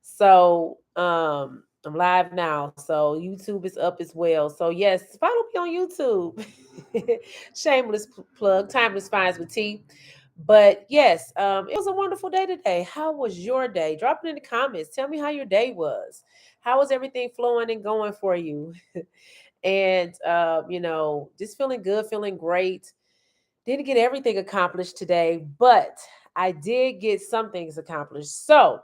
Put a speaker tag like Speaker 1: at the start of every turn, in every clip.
Speaker 1: So I'm live now. So YouTube is up as well. So yes, follow me on YouTube. Shameless plug. Timeless finds with T. But yes, it was a wonderful day today. How was your day? Drop it in the comments. Tell me how your day was. How was everything flowing and going for you? And just feeling good, feeling great. Didn't get everything accomplished today, but I did get some things accomplished. So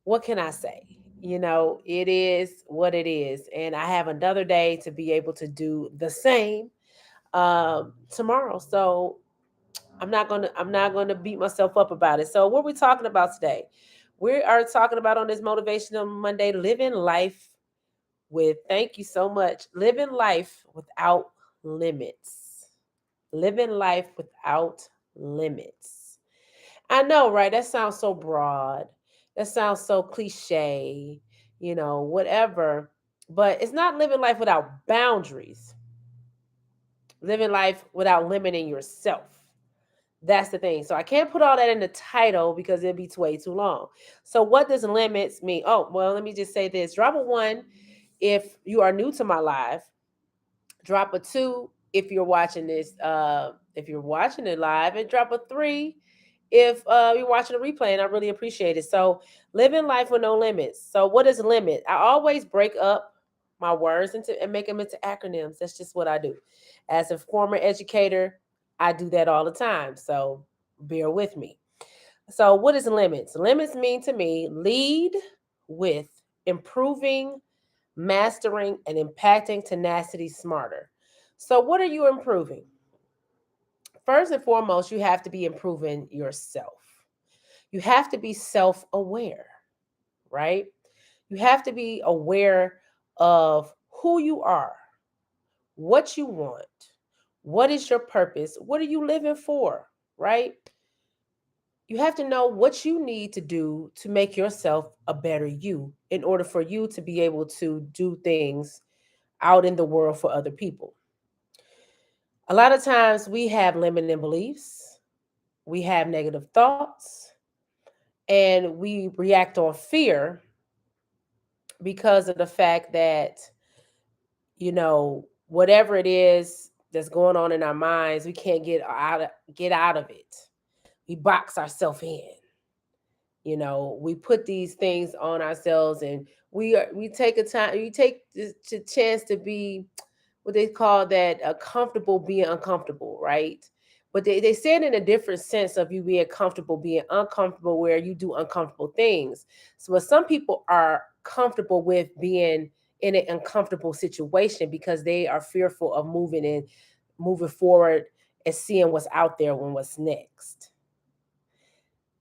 Speaker 1: what can I say? It is what it is, and I have another day to be able to do the same tomorrow. So I'm not gonna beat myself up about it. So what are we talking about today? We are talking about on this motivational Monday, living life with, thank you so much, living life without limits. Living life without limits. I know, right? That sounds so broad. That sounds so cliche, whatever. But it's not living life without boundaries, living life without limiting yourself. That's the thing. So I can't put all that in the title because it'd be way too long. So what does limits mean? Oh, well, let me just say this. Drop a one if you are new to my live. Drop a two if you're watching this, if you're watching it live, and drop a three if you're watching a replay, and I really appreciate it. So living life with no limits. So what is limit? I always break up my words into and make them into acronyms. That's just what I do. As a former educator, I do that all the time. So bear with me. So what is limits? Limits mean to me lead with improving, mastering, and impacting tenacity smarter. So what are you improving? First and foremost, you have to be improving yourself. You have to be self aware, right? You have to be aware of who you are, what you want, what is your purpose, what are you living for, right? You have to know what you need to do to make yourself a better you in order for you to be able to do things out in the world for other people. A lot of times we have limiting beliefs, we have negative thoughts, and we react on fear because of the fact that whatever it is that's going on in our minds, we can't get out of it. We box ourselves in. We put these things on ourselves, and we take a time. We take the chance to be what they call that comfortable being uncomfortable, right? But they say it in a different sense of you being comfortable being uncomfortable, where you do uncomfortable things. So some people are comfortable with being in an uncomfortable situation because they are fearful of moving forward and seeing what's out there when what's next.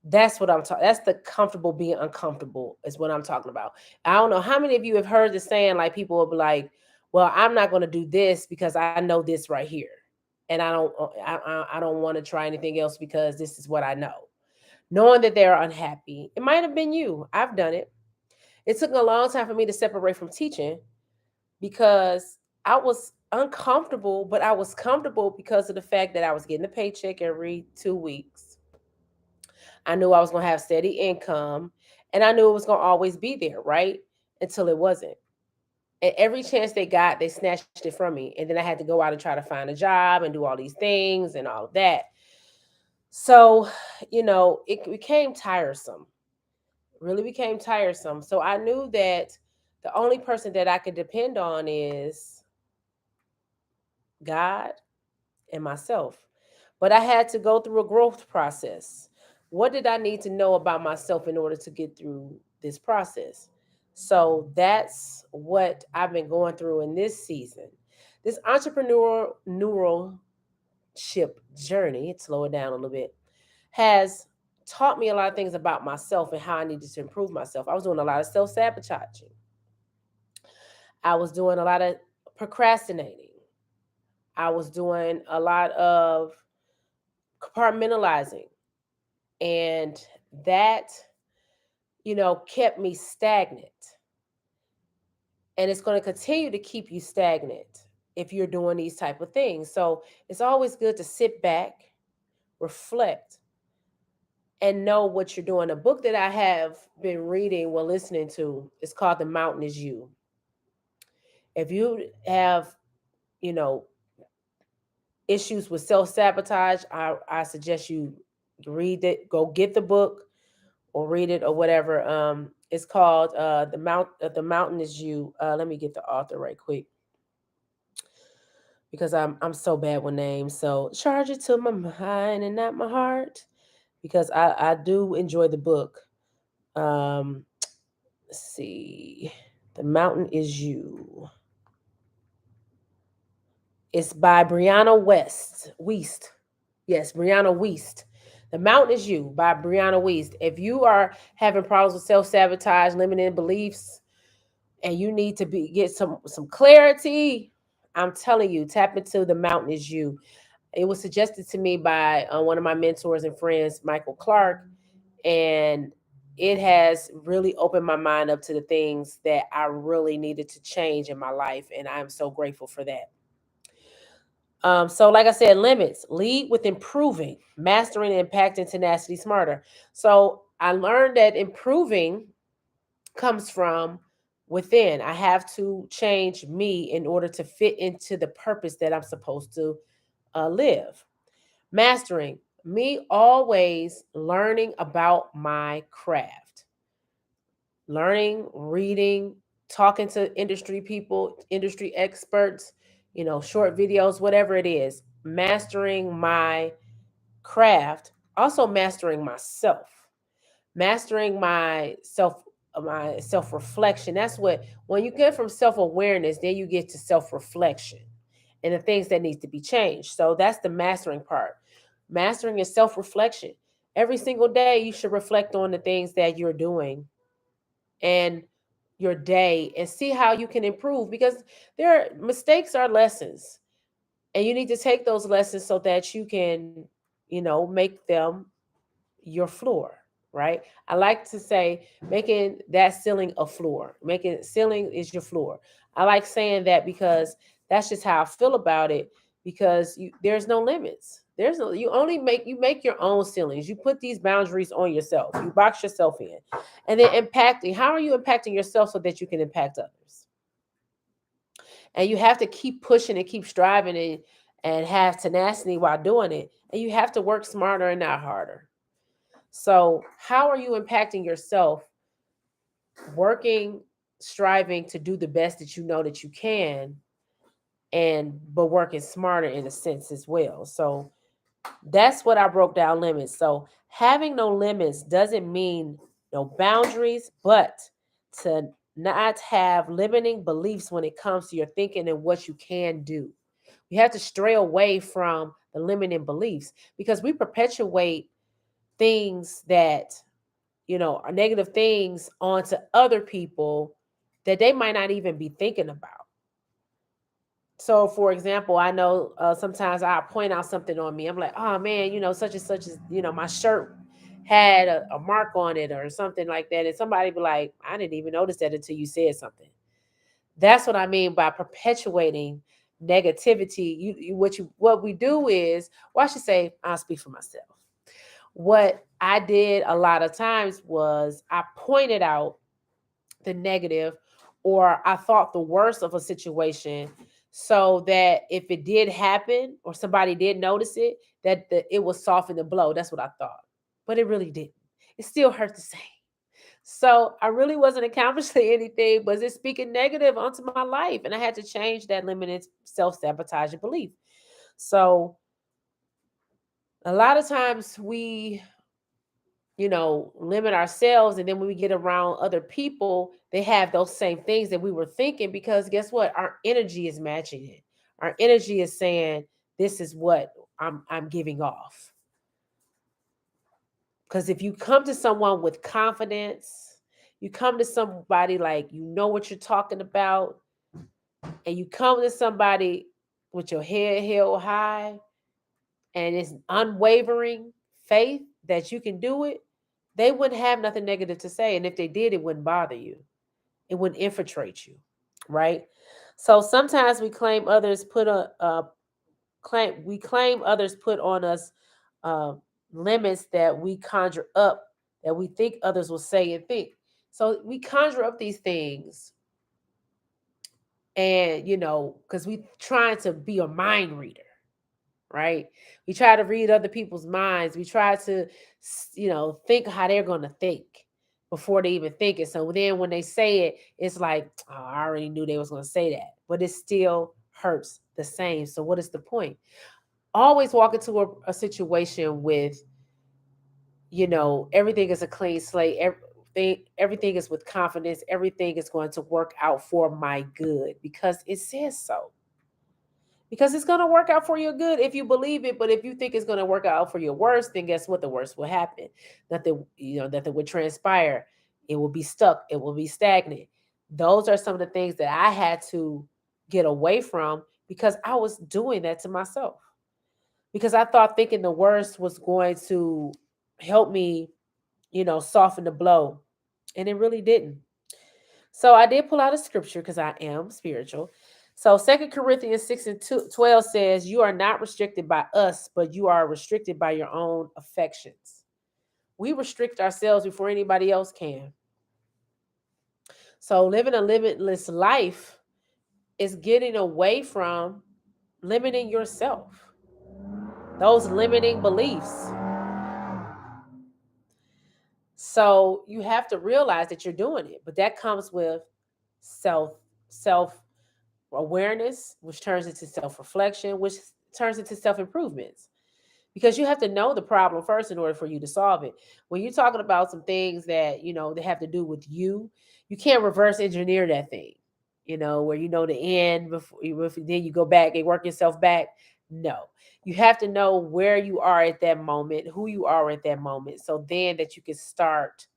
Speaker 1: That's what I'm talking. That's the comfortable being uncomfortable is what I'm talking about. I don't know how many of you have heard the saying, like people will be like, "Well, I'm not going to do this because I know this right here, and I don't want to try anything else because this is what I know." Knowing that they're unhappy, it might have been you. I've done it. It took a long time for me to separate from teaching because I was uncomfortable, but I was comfortable because of the fact that I was getting a paycheck every 2 weeks. I knew I was going to have steady income, and I knew it was going to always be there, right? Until it wasn't. And every chance they got, they snatched it from me. And then I had to go out and try to find a job and do all these things and all of that. So, it became tiresome, really became tiresome. So I knew that the only person that I could depend on is God and myself. But I had to go through a growth process. What did I need to know about myself in order to get through this process? So that's what I've been going through in this season. This entrepreneurship journey, slow it down a little bit, has taught me a lot of things about myself and how I needed to improve myself. I was doing a lot of self sabotaging. I was doing a lot of procrastinating. I was doing a lot of compartmentalizing. And that, kept me stagnant. And it's going to continue to keep you stagnant if you're doing these type of things. So it's always good to sit back, reflect, and know what you're doing. A book that I have been reading, well, listening to, is called The Mountain Is You. If you have, you know, issues with self sabotage, I suggest you read it. Go get the book or read it or whatever. It's called The Mountain Is You. Let me get the author right quick because I'm so bad with names. So charge it to my mind and not my heart because I do enjoy the book. Um, let's see, The Mountain Is You. It's by Brianna Wiest. Yes, Brianna Wiest. The Mountain Is You by Brianna Wiest. If you are having problems with self sabotage, limiting beliefs, and you need to get some clarity, I'm telling you, tap into The Mountain Is You. It was suggested to me by one of my mentors and friends, Michael Clark, and it has really opened my mind up to the things that I really needed to change in my life, and I'm so grateful for that. So, like I said, limits, lead with improving, mastering, impacting, tenacity, smarter. So, I learned that improving comes from within. I have to change me in order to fit into the purpose that I'm supposed to live. Mastering, me always learning about my craft, learning, reading, talking to industry people, industry experts, short videos, whatever it is, mastering my craft, also mastering myself, mastering my self reflection. That's what, when you get from self awareness, then you get to self reflection and the things that needs to be changed. So that's the mastering part. Mastering is self reflection. Every single day, you should reflect on the things that you're doing and your day and see how you can improve, because mistakes are lessons, and you need to take those lessons so that you can make them your floor, right? I like to say making that ceiling a floor, making ceiling is your floor. I like saying that because that's just how I feel about it, because there's no limits. There's no, you make your own ceilings. You put these boundaries on yourself. You box yourself in. And then impacting, how are you impacting yourself so that you can impact others? And you have to keep pushing and keep striving and have tenacity while doing it. And you have to work smarter and not harder. So, how are you impacting yourself? Working, striving to do the best that you know that you can, and but working smarter in a sense as well. So, that's what I broke down limits. So, having no limits doesn't mean no boundaries, but to not have limiting beliefs when it comes to your thinking and what you can do. You have to stray away from the limiting beliefs, because we perpetuate things that are negative things onto other people that they might not even be thinking about. So, for example, I know sometimes I point out something on me. I'm like, oh man, such and such as, my shirt had a mark on it or something like that. And somebody be like, I didn't even notice that until you said something. That's what I mean by perpetuating negativity. What we do is, well, I should say, I'll speak for myself. What I did a lot of times was I pointed out the negative, or I thought the worst of a situation, so that if it did happen or somebody did notice it, that it would soften the blow. That's what I thought. But it really didn't. It still hurt the same. So I really wasn't accomplishing anything, but it's speaking negative onto my life. And I had to change that limited self-sabotaging belief. So a lot of times we limit ourselves. And then when we get around other people, they have those same things that we were thinking, because guess what? Our energy is matching it. Our energy is saying, this is what I'm giving off. Because if you come to someone with confidence, you come to somebody like you know what you're talking about, and you come to somebody with your head held high and it's unwavering faith that you can do it, they wouldn't have nothing negative to say. And if they did, it wouldn't bother you. It wouldn't infiltrate you, right? So sometimes we claim others put on us limits that we conjure up that we think others will say and think. So we conjure up these things, and because we trying to be a mind reader, right? We try to read other people's minds. We try to, think how they're going to think before they even think it. So then when they say it, it's like, oh, I already knew they was going to say that, but it still hurts the same. So what is the point? Always walk into a situation with, everything is a clean slate. Everything is with confidence. Everything is going to work out for my good because it says so, because it's going to work out for your good if you believe it. But if you think it's going to work out for your worst, then guess what? The worst will happen. Nothing would transpire. It will be stuck. It will be stagnant. Those are some of the things that I had to get away from because I was doing that to myself, because I thought thinking the worst was going to help me, soften the blow, and it really didn't. So I did pull out a scripture because I am spiritual. So 2 Corinthians 6 and 12 says, "You are not restricted by us, but you are restricted by your own affections." We restrict ourselves before anybody else can. So living a limitless life is getting away from limiting yourself, those limiting beliefs. So you have to realize that you're doing it, but that comes with self self awareness, which turns into self reflection, which turns into self improvements. Because you have to know the problem first in order for you to solve it. When you're talking about some things that they have to do with you can't reverse engineer that thing. Where the end then you go back and work yourself back. No, you have to know where you are at that moment, who you are at that moment, so then that you can start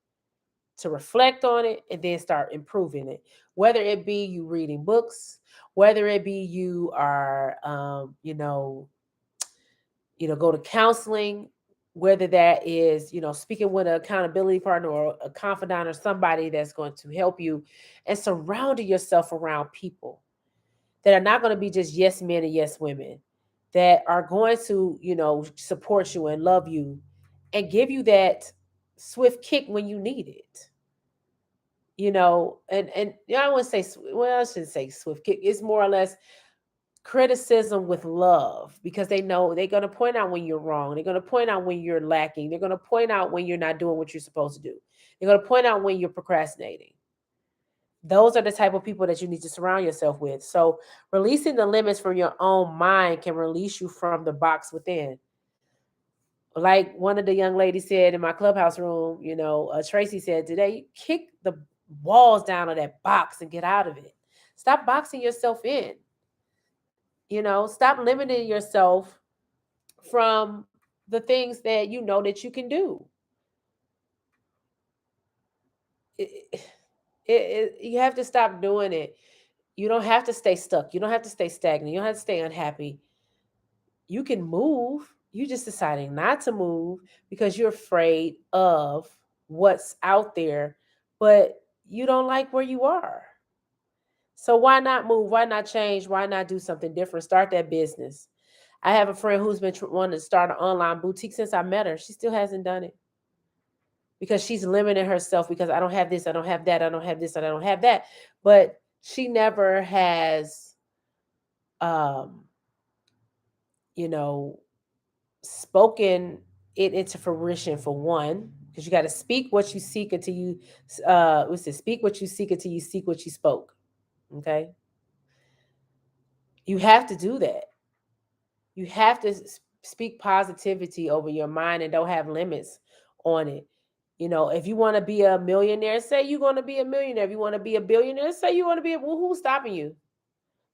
Speaker 1: to reflect on it and then start improving it. Whether it be you reading books, whether it be you are, go to counseling, whether that is, speaking with an accountability partner or a confidant or somebody that's going to help you, and surrounding yourself around people that are not going to be just yes men and yes women, that are going to, support you and love you and give you that swift kick when you need it. I wouldn't say, well, I shouldn't say swift kick. It's more or less criticism with love, because they know they're going to point out when you're wrong. They're going to point out when you're lacking. They're going to point out when you're not doing what you're supposed to do. They're going to point out when you're procrastinating. Those are the type of people that you need to surround yourself with. So releasing the limits from your own mind can release you from the box within. Like one of the young ladies said in my clubhouse room, Tracy said today, kick the walls down of that box and get out of it. Stop boxing yourself in. Stop limiting yourself from the things that you know that you can do. It, you have to stop doing it. You don't have to stay stuck. You don't have to stay stagnant. You don't have to stay unhappy. You can move. You just deciding not to move because you're afraid of what's out there, but you don't like where you are. So why not move? Why not change? Why not do something different? Start that business. I have a friend who's been wanting to start an online boutique since I met her. She still hasn't done it because she's limiting herself because I don't have this, I don't have that, I don't have this, and I don't have that. But she never has, um, you know, spoken it into fruition, for one, because you got to speak what you seek until you, what's it? Speak what you seek until you seek what you spoke. Okay, you have to do that. You have to speak positivity over your mind and don't have limits on it. If you want to be a millionaire, say you're going to be a millionaire. If you want to be a billionaire, say you want to be a, well, who's stopping you?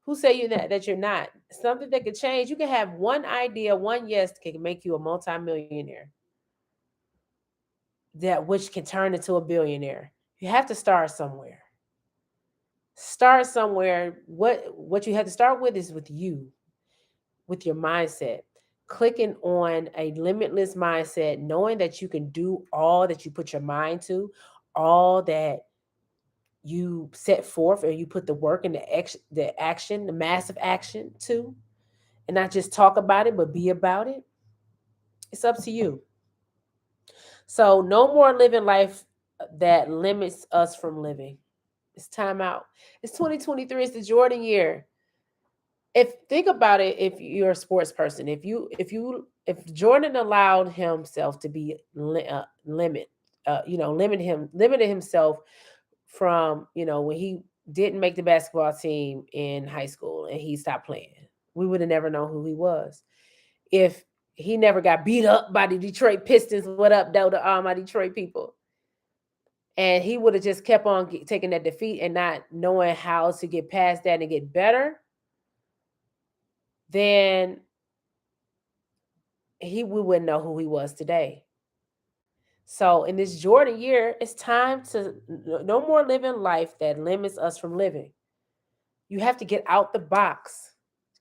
Speaker 1: Who say you that you're not? Something that could change. You can have one idea, one yes can make you a multimillionaire. That which can turn into a billionaire. You have to start somewhere. Start somewhere. What you have to start with is with you, with your mindset. Clicking on a limitless mindset, knowing that you can do all that you put your mind to, all that you set forth, and you put the work and the massive action to, and not just talk about it, but be about it. It's up to you. So no more living life that limits us from living. It's time out. It's 2023. It's the Jordan year. If think about it, if you're a sports person, if Jordan allowed himself to be limited himself from when he didn't make the basketball team in high school and he stopped playing, we would have never known who he was. If he never got beat up by the Detroit Pistons, what up, though, to all my Detroit people? And he would have just kept on taking that defeat and not knowing how to get past that and get better, then we wouldn't know who he was today. So in this Jordan year, it's time to no more living life that limits us from living. You have to get out the box,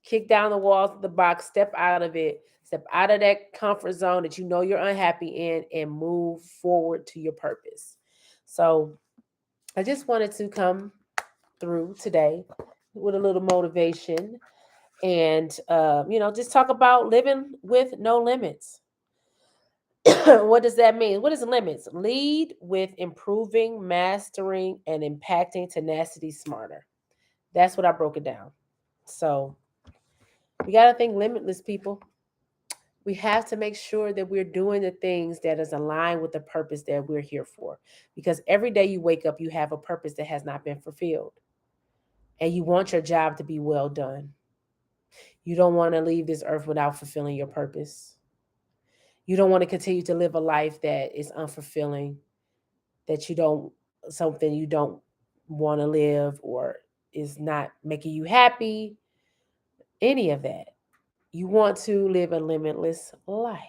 Speaker 1: kick down the walls of the box, step out of it, step out of that comfort zone that you know you're unhappy in, and move forward to your purpose. So I just wanted to come through today with a little motivation and just talk about living with no limits. What does that mean? What is limits? Lead with improving, mastering, and impacting tenacity smarter. That's what I broke it down. So we got to think limitless, people. We have to make sure that we're doing the things that is aligned with the purpose that we're here for. Because every day you wake up, you have a purpose that has not been fulfilled. And you want your job to be well done. You don't want to leave this earth without fulfilling your purpose. You don't want to continue to live a life that is unfulfilling, that you don't, something you don't want to live or is not making you happy, any of that. You want to live a limitless life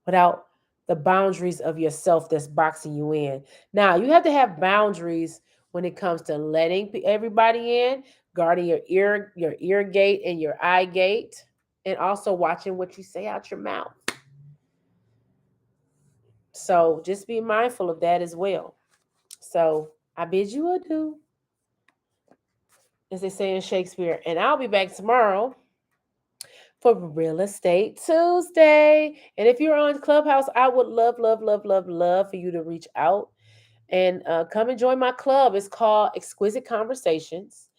Speaker 1: without the boundaries of yourself that's boxing you in. Now, you have to have boundaries when it comes to letting everybody in, guarding your ear gate and your eye gate, and also watching what you say out your mouth. So just be mindful of that as well. So I bid you adieu, as they say in Shakespeare, and I'll be back tomorrow for Real Estate Tuesday. And if you're on Clubhouse, I would love, love, love, love, love for you to reach out and come and join my club. It's called Exquisite Conversations.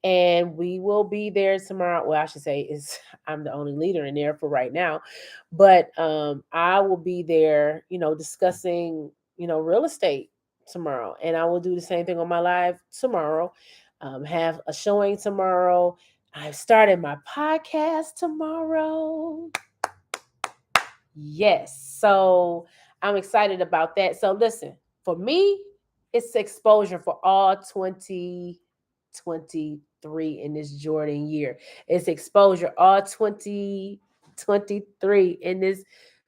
Speaker 1: And we will be there tomorrow. Well, I should say is I'm the only leader in there for right now. But I will be there, discussing, real estate tomorrow. And I will do the same thing on my live tomorrow. Have a showing tomorrow. I've started my podcast tomorrow. Yes. So I'm excited about that. So listen, for me, it's exposure for all 2023 in this Jordan year. It's exposure all 2023 in this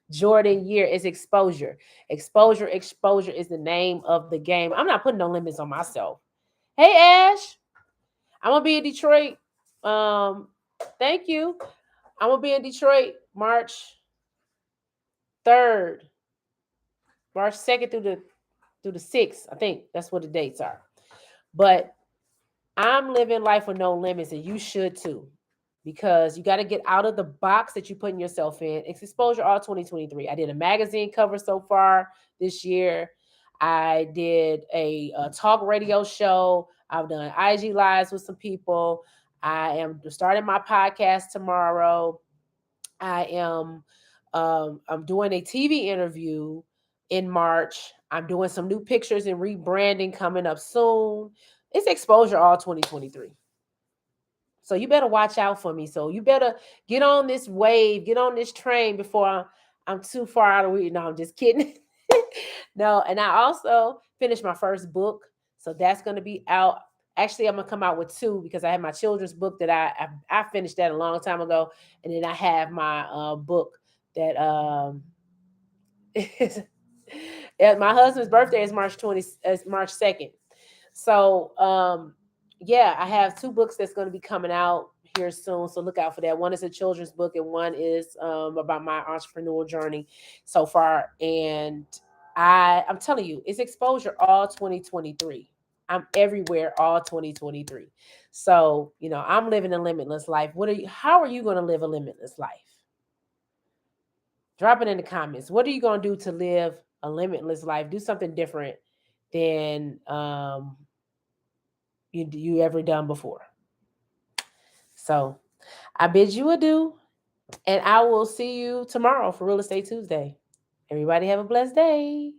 Speaker 1: Jordan year. It's exposure. Exposure is the name of the game. I'm not putting no limits on myself. Hey Ash, I'm gonna be in Detroit. Um, thank you. I'm gonna be in Detroit third, March 2nd through the 6th. I think that's what the dates are. But I'm living life with no limits, and you should too. Because you got to get out of the box that you're putting yourself in. It's exposure all 2023. I did a magazine cover so far this year. I did a talk radio show. I've done IG lives with some people. I am starting my podcast tomorrow. I'm doing a TV interview in March. I'm doing some new pictures and rebranding coming up soon. It's exposure all 2023. So you better watch out for me. So you better get on this wave, get on this train before I'm too far out of reach. No, I'm just kidding. No, and I also finished my first book. So that's going to be out. Actually, I'm going to come out with two because I have my children's book that I finished that a long time ago. And then I have my book that is, my husband's birthday is March 2nd. So yeah, I have two books that's going to be coming out here soon. So look out for that. One is a children's book and one is about my entrepreneurial journey so far. And I'm telling you, it's exposure all 2023. I'm everywhere all 2023. So, I'm living a limitless life. How are you going to live a limitless life? Drop it in the comments. What are you going to do to live a limitless life? Do something different than you ever done before. So I bid you adieu, and I will see you tomorrow for Real Estate Tuesday. Everybody have a blessed day.